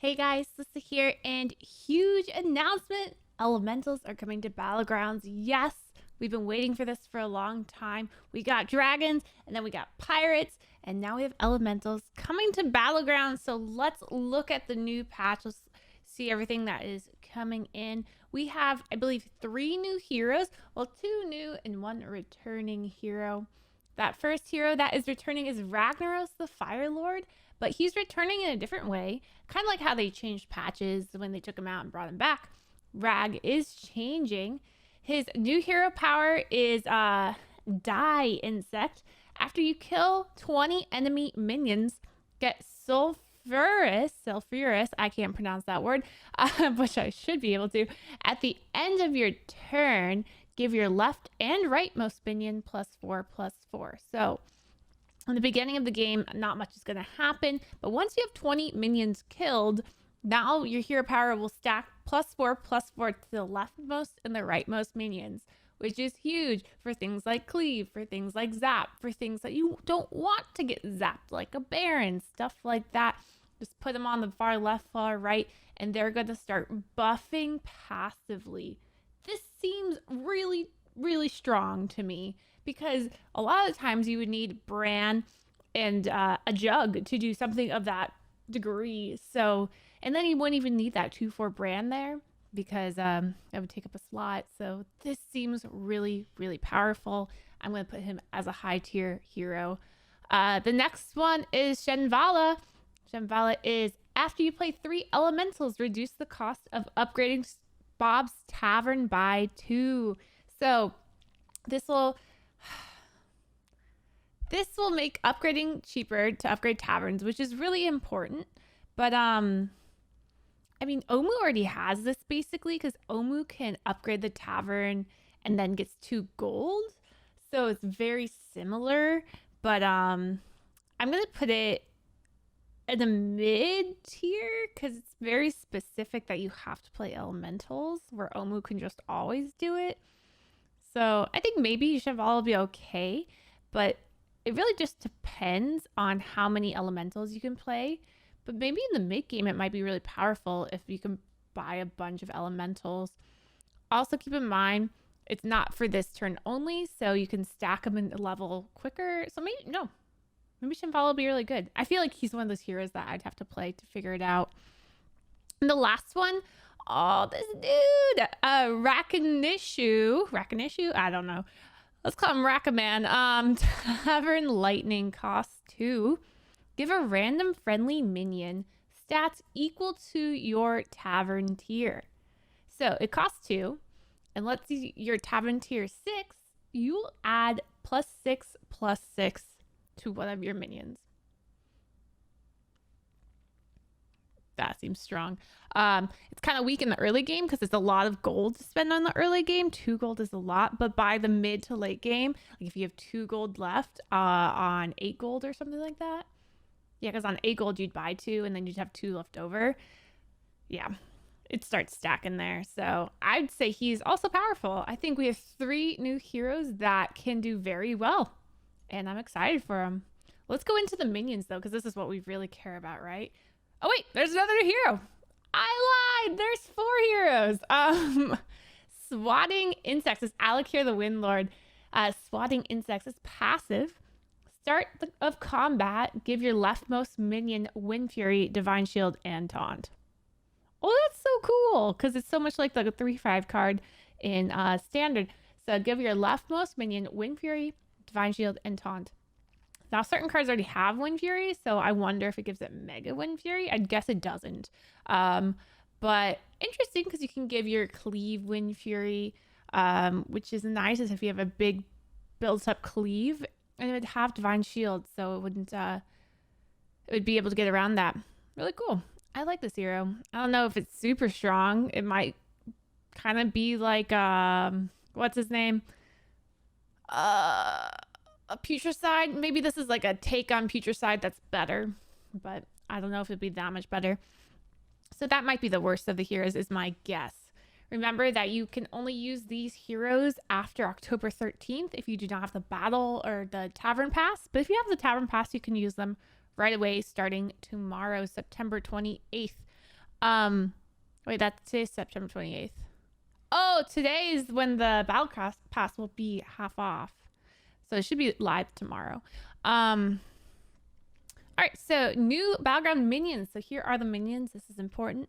Hey guys, Slysssa here, and huge announcement! Elementals are coming to Battlegrounds. Yes, we've been waiting for this for a long time. We got dragons, and then we got pirates, and now we have elementals coming to Battlegrounds. So let's look at the new patch. Let's see everything that is coming in. We have, I believe, 3 new heroes. Well, 2 new and 1 returning hero. That first hero that is returning is Ragnaros, the Fire Lord. But he's returning in a different way, kind of like how they changed patches when they took him out and brought him back. Rag is changing. His new hero power is Die Insect. After you kill 20 enemy minions, get sulfurous, I can't pronounce that word, which I should be able to. At the end of your turn, give your left and rightmost minion +4/+4. So in the beginning of the game, not much is going to happen, but once you have 20 minions killed, now your hero power will stack +4/+4 to the leftmost and the rightmost minions, which is huge for things like cleave, for things like zap, for things that you don't want to get zapped, like a baron, stuff like that. Just put them on the far left, far right, and they're going to start buffing passively. This seems really, really strong to me, because a lot of times you would need Bran and a jug to do something of that degree. So, and then you wouldn't even need that 2/4 Bran there, because it would take up a slot. So this seems really, really powerful. I'm going to put him as a high tier hero. The next one is Shenvala. Shenvala is, after you play 3 elementals, reduce the cost of upgrading Bob's Tavern by 2. So this will make upgrading cheaper to upgrade taverns, which is really important. But I mean, Omu already has this basically, because Omu can upgrade the tavern and then gets 2 gold. So it's very similar, but I'm gonna put it in the mid tier, because it's very specific that you have to play elementals, where Omu can just always do it. So I think maybe Shenvala will be okay, but it really just depends on how many elementals you can play. But maybe in the mid game, it might be really powerful if you can buy a bunch of elementals. Also keep in mind, it's not for this turn only, so you can stack them in a level quicker. So maybe Shenvala will be really good. I feel like he's one of those heroes that I'd have to play to figure it out. And the last one, oh, this dude, Ragnaros, I don't know. Let's call him Rackaman. Tavern Lightning costs 2. Give a random friendly minion stats equal to your tavern tier. So it costs 2. And let's see, your tavern tier 6, you'll add +6/+6 to one of your minions. That seems strong. It's kind of weak in the early game because there's a lot of gold to spend on the early game. 2 gold is a lot, but by the mid to late game, like if you have 2 gold left on 8 gold or something like that. Yeah, because on 8 gold you'd buy 2 and then you'd have 2 left over. Yeah, it starts stacking there. So I'd say he's also powerful. I think we have 3 new heroes that can do very well, and I'm excited for them. Let's go into the minions though, because this is what we really care about, right? Oh wait, there's another hero. I lied. There's 4 heroes. Swatting Insects is Alakir the Windlord. Swatting Insects is passive. Start of combat, give your leftmost minion Wind Fury, Divine Shield, and Taunt. Oh, that's so cool, because it's so much like the 3/5 card in Standard. So give your leftmost minion Wind Fury, Divine Shield, and Taunt. Now, certain cards already have Wind Fury, so I wonder if it gives it Mega Wind Fury. I guess it doesn't. But interesting, because you can give your Cleave Wind Fury, which is nice if you have a big built-up Cleave, and it would have Divine Shield, so it wouldn't. It would be able to get around that. Really cool. I like this hero. I don't know if it's super strong. It might kind of be like what's his name? A Putricide. Maybe this is like a take on Putricide that's better, but I don't know if it'd be that much better. So that might be the worst of the heroes, is my guess. Remember that you can only use these heroes after October 13th if you do not have the battle or the tavern pass. But if you have the tavern pass, you can use them right away starting tomorrow, September 28th. Wait, that's today's September 28th. Oh, today is when the Battle Pass will be half off. So it should be live tomorrow. All right, so new Battleground minions. So here are the minions. This is important.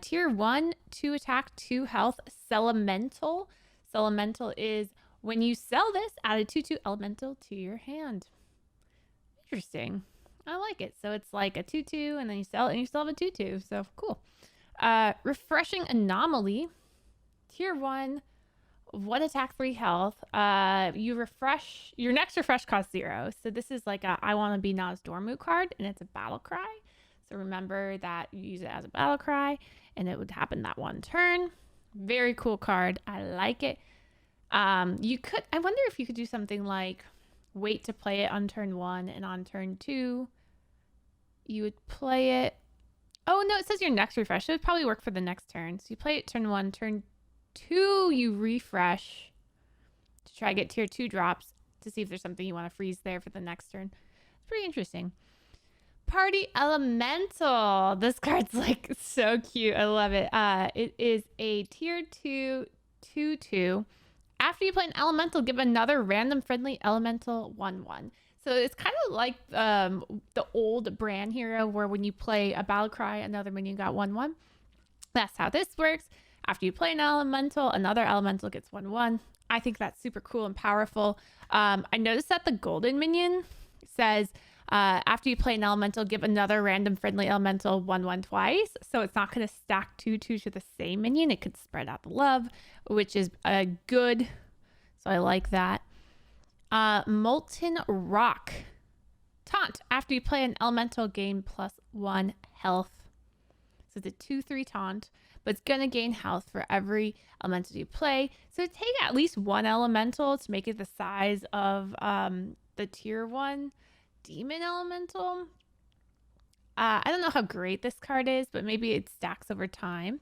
Tier 1, 2 attack, 2 health, Elemental. Elemental is when you sell this, add a 2/2 elemental to your hand. Interesting. I like it. So it's like a 2/2, and then you sell it, and you still have a 2/2. So cool. Refreshing Anomaly. Tier 1, 1 attack, 3 health. You refresh. Your next refresh costs 0. So this is like a I Want to Be Nozdormu card, and it's a battle cry. So remember that you use it as a battle cry, and it would happen that one turn. Very cool card. I like it. You could. I wonder if you could do something like wait to play it on turn 1, and on turn 2, you would play it. Oh no, it says your next refresh. It would probably work for the next turn. So you play it turn 1, turn 2, you refresh to try to get tier 2 drops to see if there's something you want to freeze there for the next turn. It's pretty interesting. Party Elemental. This card's like so cute. I love it. It is a tier 2, 2/2. After you play an elemental, give another random friendly elemental 1/1. So it's kind of like the old brand hero where when you play a battle cry, another minion got 1/1. That's how this works. After you play an elemental, another elemental gets 1/1. I think that's super cool and powerful. I noticed that the golden minion says after you play an elemental, give another random friendly elemental 1/1 twice. So it's not going to stack 2/2 to the same minion. It could spread out the love, which is good. So I like that. Molten Rock. Taunt. After you play an elemental, gain +1 health. So it's a 2/3 taunt, but it's going to gain health for every elemental you play. So take at least one elemental to make it the size of the tier 1 demon elemental. I don't know how great this card is, but maybe it stacks over time.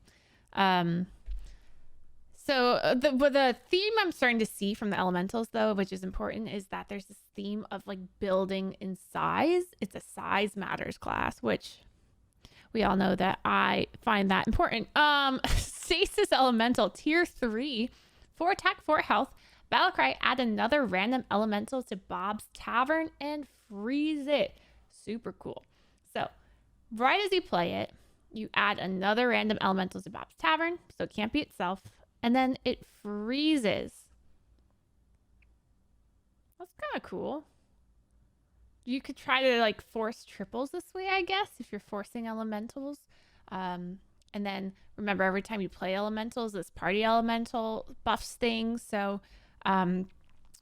So the theme I'm starting to see from the elementals, though, which is important, is that there's this theme of like building in size. It's a size matters class, which we all know that I find that important. Stasis Elemental, tier 3, 4 attack, 4 health. Battlecry, add another random elemental to Bob's Tavern and freeze it. Super cool. So right as you play it, you add another random elemental to Bob's Tavern, so it can't be itself, and then it freezes. That's kind of cool. You could try to like force triples this way, I guess, if you're forcing elementals. And then remember, every time you play elementals, this party elemental buffs things. So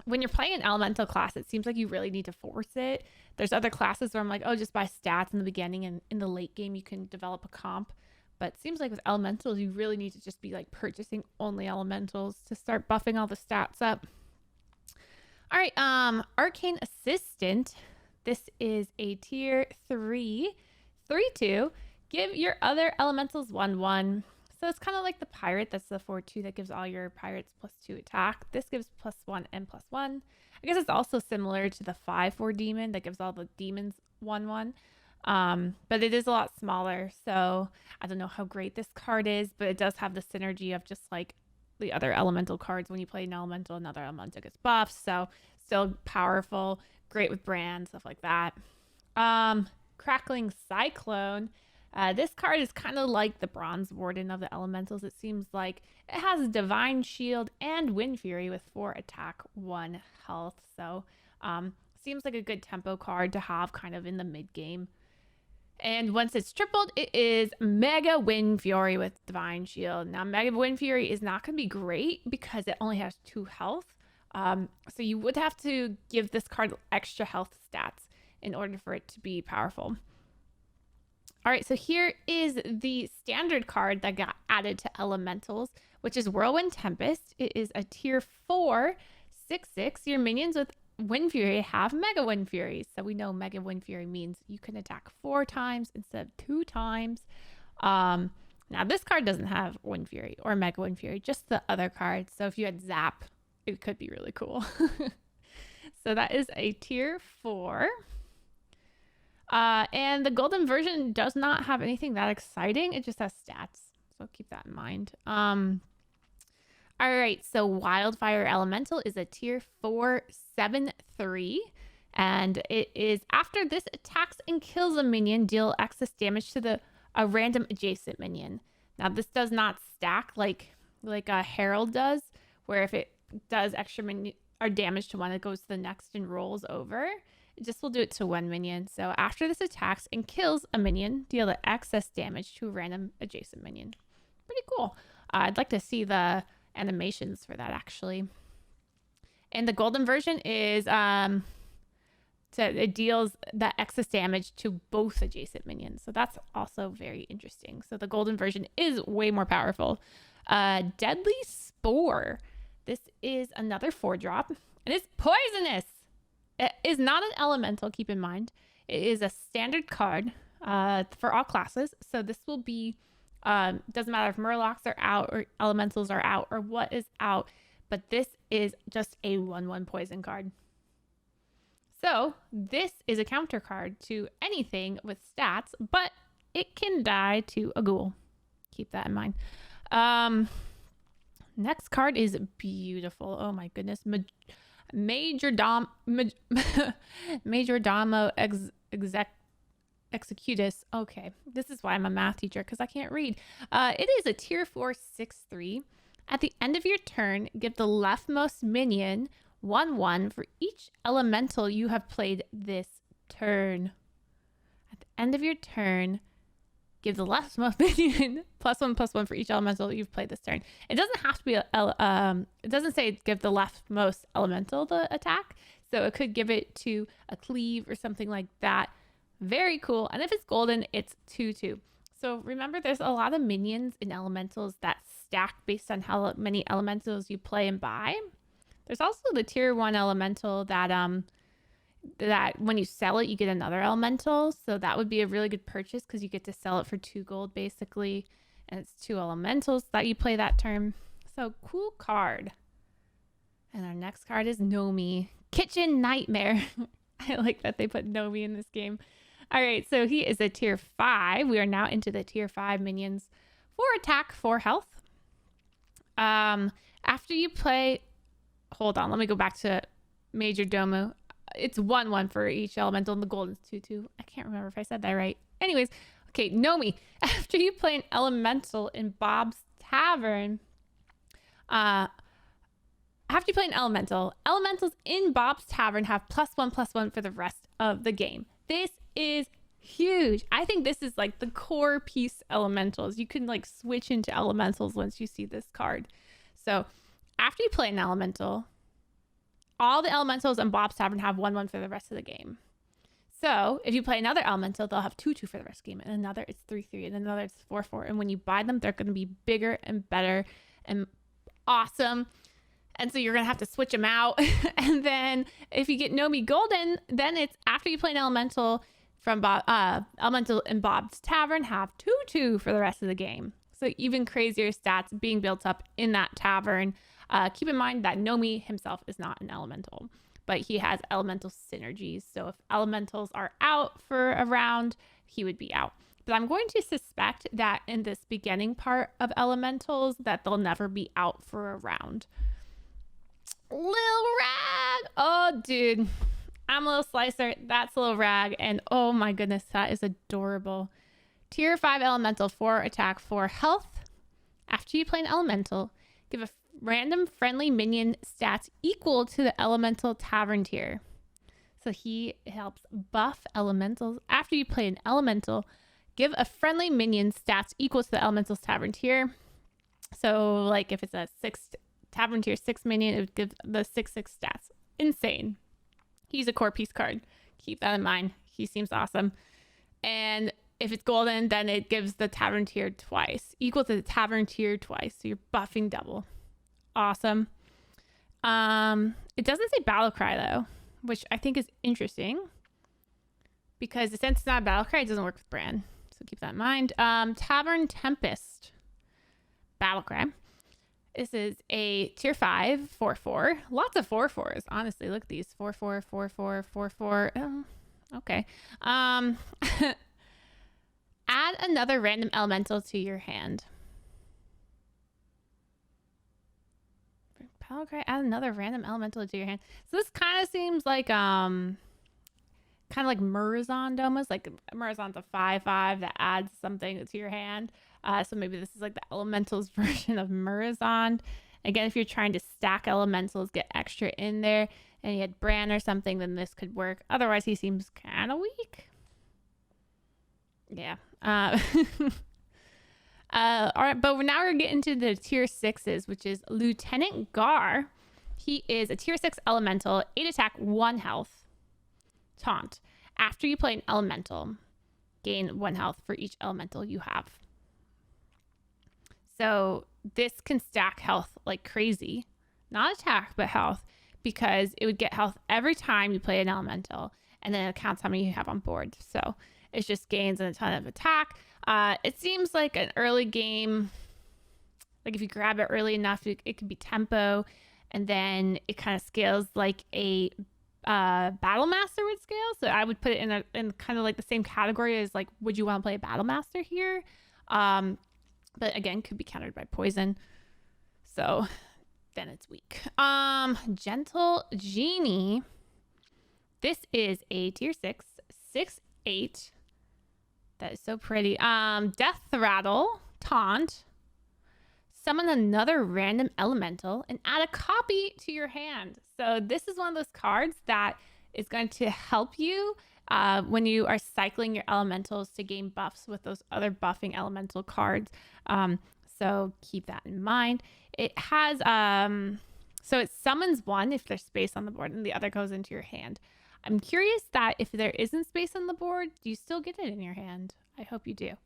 when you're playing an elemental class, it seems like you really need to force it. There's other classes where I'm like, oh, just buy stats in the beginning, and in the late game you can develop a comp. But it seems like with elementals, you really need to just be like purchasing only elementals to start buffing all the stats up. All right, Arcane Assistant. This is a tier 3, 3/2. Give your other elementals 1/1. So it's kind of like the pirate. That's the 4/2 that gives all your pirates +2 attack. This gives +1 and +1. I guess it's also similar to the 5/4 demon that gives all the demons 1/1. But it is a lot smaller. So I don't know how great this card is, but it does have the synergy of just like the other elemental cards. When you play an elemental, another elemental gets buffed. So still powerful, great with brand, stuff like that. Crackling Cyclone. This card is kind of like the Bronze Warden of the elementals. It seems like it has Divine Shield and Wind Fury with 4 attack, 1 health. So seems like a good tempo card to have kind of in the mid game. And once it's tripled, it is Mega Wind Fury with Divine Shield. Now, Mega Wind Fury is not going to be great because it only has 2 health. So you would have to give this card extra health stats in order for it to be powerful. All right, so here is the standard card that got added to elementals, which is Whirlwind Tempest. It is a tier 4, 6/6. Your minions with Wind Fury have Mega Wind Fury. So we know Mega Wind Fury means you can attack 4 times instead of 2 times. Now this card doesn't have Wind Fury or Mega Wind Fury, just the other cards. So if you had Zap, it could be really cool. So that is a tier 4. And the golden version does not have anything that exciting. It just has stats. So keep that in mind. All right, so Wildfire Elemental is a tier 4 7/3, and it is after this attacks and kills a minion, deal excess damage to a random adjacent minion. Now this does not stack like a Herald does, where if it does extra minion or damage to one, it goes to the next and rolls over. It just will do it to one minion. So after this attacks and kills a minion, deal the excess damage to a random adjacent minion. Pretty cool. I'd like to see the animations for that actually. And the golden version is it deals the excess damage to both adjacent minions, so that's also very interesting. So the golden version is way more powerful. Deadly Spore, this is another 4-drop and it's poisonous. It is not an elemental, keep in mind. It is a standard card for all classes, so this will be doesn't matter if Murlocs are out or Elementals are out or what is out, but this is just a 1/1 poison card. So this is a counter card to anything with stats, but it can die to a ghoul. Keep that in mind. Next card is beautiful. Oh my goodness. Major Domo Executus. Okay, this is why I'm a math teacher, because I can't read. It is a tier 4 6/3. At the end of your turn, give the leftmost minion 1/1 for each elemental you have played this turn. At the end of your turn, give the leftmost minion +1/+1 for each elemental you've played this turn. It doesn't have to be it doesn't say give the leftmost elemental the attack, so it could give it to a cleave or something like that. Very cool. And if it's golden, it's 2/2. So remember, there's a lot of minions in elementals that stack based on how many elementals you play and buy. There's also the tier 1 elemental that that when you sell it, you get another elemental. So that would be a really good purchase because you get to sell it for 2 gold basically. And it's 2 elementals that you play that turn. So cool card. And our next card is Nomi. Kitchen Nightmare. I like that they put Nomi in this game. All right, so he is a tier 5. We are now into the tier 5 minions. 4 attack, 4 health. After you play... Hold on, let me go back to Major Domo. It's 1/1 for each elemental, and the golden is 2/2. I can't remember if I said that right. Anyways, okay, Nomi. After you play an elemental in Bob's Tavern... After you play an elemental, elementals in Bob's Tavern have +1/+1 for the rest of the game. This is huge. I think this is like the core piece elementals. You can like switch into elementals once you see this card. So after you play an elemental, all the elementals in Bob's Tavern have 1/1 for the rest of the game. So if you play another elemental, they'll have 2/2 for the rest of the game. And another it's 3/3. And another it's 4/4. And when you buy them, they're going to be bigger and better and awesome. And so you're going to have to switch them out. And then if you get Nomi Golden, then it's after you play an elemental from elemental in Bob's Tavern, have 2/2 for the rest of the game. So even crazier stats being built up in that tavern. Keep in mind that Nomi himself is not an elemental, but he has elemental synergies. So if elementals are out for a round, he would be out. But I'm going to suspect that in this beginning part of elementals that they'll never be out for a round. Lil Rag. Oh, dude. I'm a little Slysssa. That's Lil Rag. And oh my goodness, that is adorable. Tier 5 elemental, 4 attack, 4 health. After you play an elemental, give a random friendly minion stats equal to the elemental tavern tier. So he helps buff elementals. After you play an elemental, give a friendly minion stats equal to the elemental's tavern tier. So like if it's a 6 tavern tier 6 minion, it would give the 6/6 stats. Insane. He's a core piece card. Keep that in mind. He seems awesome. And if it's golden, then it gives the tavern tier twice, equal to the tavern tier twice. So you're buffing double. Awesome. It doesn't say battle cry though, which I think is interesting because since it's not a battle cry, it doesn't work with brand. So keep that in mind. Tavern Tempest. Battle cry. This is a tier 5 4/4. Lots of 4/4s, honestly. Look at these 4/4, 4/4, 4/4. Okay. Add another random elemental to your hand. Battlecry, add another random elemental to your hand. So this kind of seems like kind of like Murazond almost. Like Murazond's a 5/5 that adds something to your hand. So maybe this is like the elementals version of Murazond. Again, if you're trying to stack elementals, get extra in there, and you had Bran or something, then this could work. Otherwise, he seems kind of weak. Yeah. All right, but now we're getting to the tier 6s, which is Lieutenant Gar. He is a tier 6 elemental, 8 attack, 1 health. Taunt. After you play an elemental, gain 1 health for each elemental you have. So this can stack health like crazy. Not attack, but health, because it would get health every time you play an elemental, and then it counts how many you have on board. So it just gains a ton of attack. It seems like an early game, like if you grab it early enough, it could be tempo, and then it kind of scales like a Battle Master would scale. So I would put it in kind of like the same category as like, would you want to play a Battle Master here? But again, could be countered by poison. So then it's weak. Gentle Genie. This is a tier 6, 6/8. That is so pretty. Death Rattle, Taunt. Summon another random elemental and add a copy to your hand. So this is one of those cards that is going to help you when you are cycling your elementals to gain buffs with those other buffing elemental cards. So keep that in mind. It has, so it summons one if there's space on the board, and the other goes into your hand. I'm curious that if there isn't space on the board, do you still get it in your hand? I hope you do.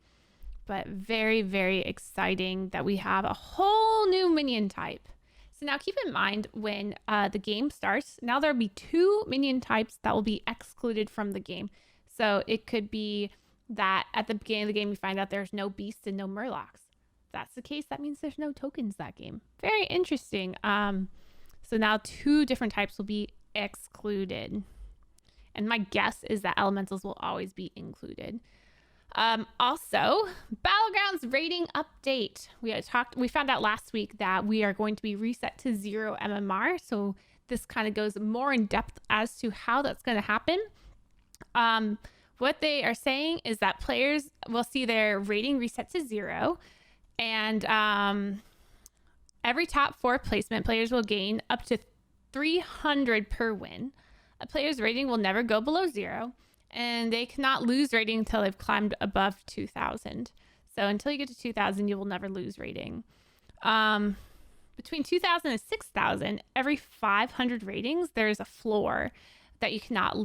But very, very exciting that we have a whole new minion type. So now keep in mind when the game starts, now there'll be 2 minion types that will be excluded from the game. So it could be that at the beginning of the game, you find out there's no beasts and no murlocs. If that's the case, that means there's no tokens that game. Very interesting. So now 2 different types will be excluded. And my guess is that elementals will always be included. Also, Battlegrounds rating update. We found out last week that we are going to be reset to 0 MMR. So this kind of goes more in depth as to how that's going to happen. What they are saying is that players will see their rating reset to 0. And every top 4 placement players will gain up to 300 per win. A player's rating will never go below 0, and they cannot lose rating until they've climbed above 2,000. So until you get to 2,000, you will never lose rating. Between 2,000 and 6,000, every 500 ratings, there's a floor that you cannot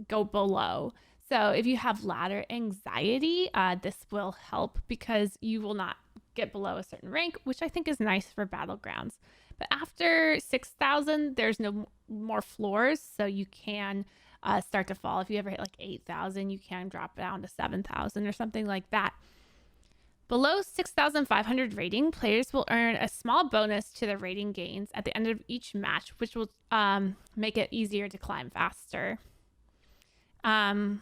go below. So if you have ladder anxiety, this will help because you will not get below a certain rank, which I think is nice for Battlegrounds. But after 6,000, there's no more floors, so you can start to fall. If you ever hit like 8,000, you can drop down to 7,000 or something like that. Below 6,500 rating, players will earn a small bonus to their rating gains at the end of each match, which will make it easier to climb faster. And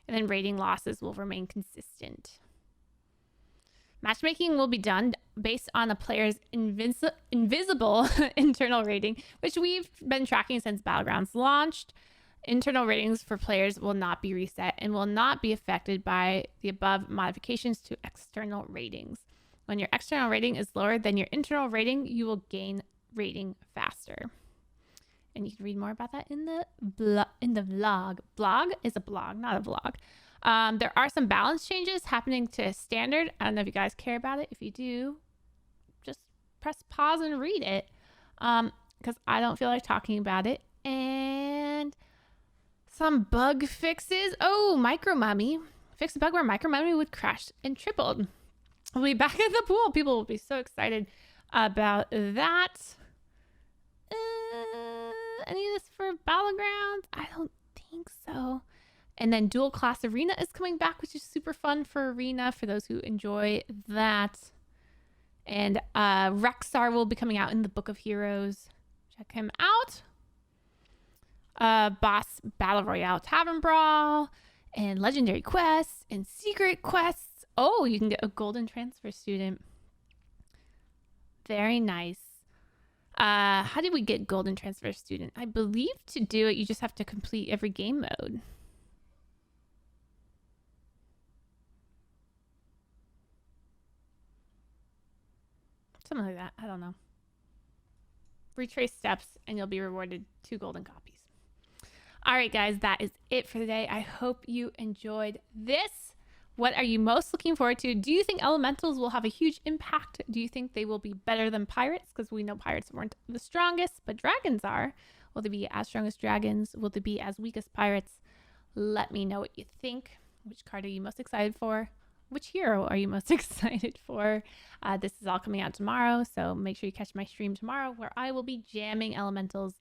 then rating losses will remain consistent. Matchmaking will be done based on a player's invisible internal rating, which we've been tracking since Battlegrounds launched. Internal ratings for players will not be reset and will not be affected by the above modifications to external ratings. When your external rating is lower than your internal rating, you will gain rating faster. And you can read more about that in the vlog. Blog is a blog, not a vlog. There are some balance changes happening to standard. I don't know if you guys care about it. If you do, just press pause and read it, because I don't feel like talking about it. And some bug fixes. Oh, Micro Mummy. Fix a bug where Micro Mummy would crash and tripled. We'll be back at the pool. People will be so excited about that. Any of this for Battlegrounds? I don't think so. And then Dual Class Arena is coming back, which is super fun for Arena for those who enjoy that. And Rexar will be coming out in the Book of Heroes. Check him out. boss battle royale tavern brawl, and legendary quests and secret quests. Oh, you can get a golden transfer student. Very nice. How did we get golden transfer student? I believe to do it, you just have to complete every game mode. Something like that. I don't know. Retrace steps and you'll be rewarded 2 golden copies. All right, guys, that is it for today. I hope you enjoyed this. What are you most looking forward to? Do you think elementals will have a huge impact? Do you think they will be better than pirates? Because we know pirates weren't the strongest, but dragons are. Will they be as strong as dragons? Will they be as weak as pirates? Let me know what you think. Which card are you most excited for? Which hero are you most excited for? This is all coming out tomorrow, so make sure you catch my stream tomorrow where I will be jamming elementals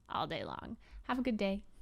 all day long. Have a good day.